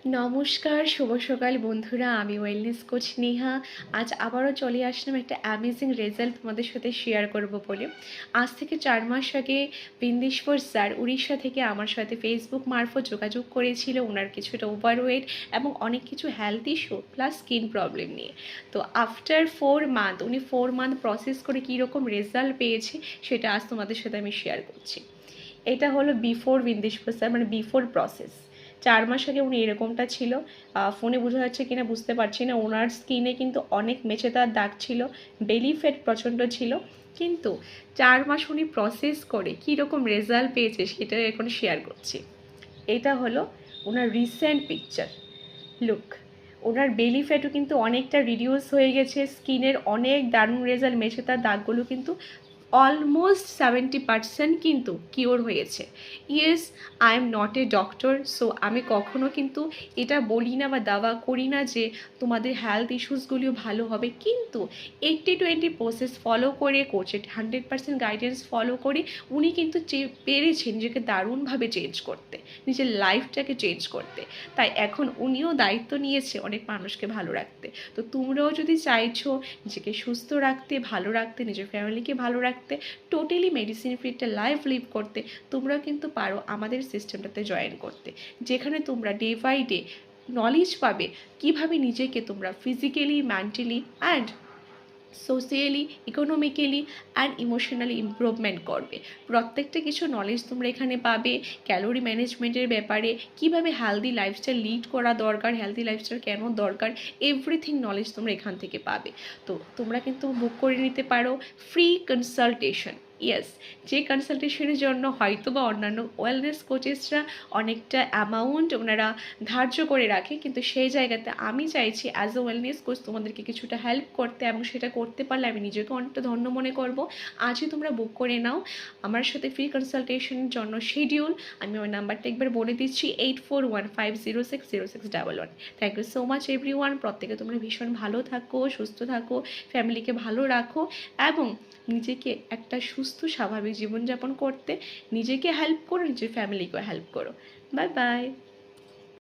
নমস্কার, শুভ সকাল বন্ধুরা। আমি ওয়েলনেস কোচ নেহা। আজ আবারও চলে আসলাম একটা অ্যামেজিং রেজাল্ট তোমাদের সাথে শেয়ার করব বলে। আজ থেকে 4 মাস আগে বিন্দেশ্বর স্যার উড়িষ্যা থেকে আমার সাথে ফেসবুক মারফত যোগাযোগ করেছিল ওনার কিছুটা ওভারওয়েট এবং অনেক কিছু health issue plus skin problem নিয়ে। তো আফটার 4 মান্থ উনি 4 মান্থ প্রসেস করে কীরকম রেজাল্ট পেয়েছে সেটা আজ তোমাদের সাথে আমি শেয়ার করছি। এটা হলো বিফোর বিন্দেশ্বর স্যার, মানে বিফোর প্রসেস। 4 মাস আগে উনি এরকমটা ছিল। ফোনে বোঝা যাচ্ছে কিনা বুঝতে পারছি না। ওনার স্কিনে কিন্তু অনেক মেচেদার দাগ ছিল, বেলি ফ্যাট প্রচণ্ড ছিল। কিন্তু 4 মাস উনি প্রসেস করে কীরকম রেজাল্ট পেয়েছে সেটা এখন শেয়ার করছি। এটা হলো ওনার রিসেন্ট পিকচার। লুক, ওনার বেলি ফ্যাটও কিন্তু অনেকটা রিডিউস হয়ে গেছে। স্কিনের অনেক দারুণ রেজাল্ট, মেচেদার দাগগুলো কিন্তু অলমোস্ট 70% কিন্তু কিওর হয়েছে। Yes, I am not a doctor, so আমি কখনো কিন্তু এটা বলি না বা দাওয়া করি না যে তোমাদের হেলথ ইস্যুসগুলিও ভালো হবে, কিন্তু 80-20 প্রসেস ফলো করে কোচের 100% গাইডেন্স ফলো করে উনি কিন্তু পেরেছেন নিজেকে দারুণভাবে চেঞ্জ করতে, নিজের লাইফটাকে চেঞ্জ করতে। তাই এখন উনিও দায়িত্ব নিয়েছে অনেক মানুষকে ভালো রাখতে। তো তোমরাও যদি চাইছো নিজেকে সুস্থ রাখতে, ভালো রাখতে, নিজের ফ্যামিলিকে ভালো রাখতে, টোটালি মেডিসিন ফ্রি একটা লাইফ লিভ করতে, তোমরাও কিন্তু পারো আমাদের সিস্টেমটাতে জয়েন করতে, যেখানে তোমরা ডে বাই ডে নলেজ পাবে কিভাবে নিজেকে তোমরা physically, mentally and socially, economically and emotionally improvement করবে। প্রত্যেকটা কিছু নলেজ তোমরা এখানে পাবে। ক্যালোরি ম্যানেজমেন্টের ব্যাপারে, কিভাবে হেলদি লাইফস্টাইল লিড করা দরকার, হেলদি লাইফস্টাইল কেন দরকার, এভরিথিং নলেজ তোমরা এখান থেকে পাবে। তো তোমরা কিন্তু বুক করে নিতে পারো ফ্রি কনসালটেশন। ইয়েস, যে কনসালটেশনের জন্য হয়তো বা অন্যান্য ওয়েলনেস কোচেসরা অনেকটা অ্যামাউন্ট ওনারা ধার্য করে রাখে, কিন্তু সেই জায়গাতে আমি চাইছি অ্যাজ এ ওয়েলনেস কোচ তোমাদেরকে কিছুটা হেল্প করতে, এবং সেটা করতে পারলে আমি নিজেকে অনেকটা ধন্য মনে করব। আজই তোমরা বুক করে নাও আমার সাথে ফ্রি কনসালটেশনের জন্য শিডিউল। আমি ওই নাম্বারটা একবার বলে দিচ্ছি, 8415060611। Thank you so much everyone. প্রত্যেকে তোমরা ভীষণ ভালো থাকো, সুস্থ থাকো, ফ্যামিলিকে ভালো রাখো এবং নিজেকে একটা সুস্থ স্বাভাবিক জীবনযাপন করতে নিজেকে হেল্প করো, নিজের ফ্যামিলিকেও হেল্প করো। Bye bye.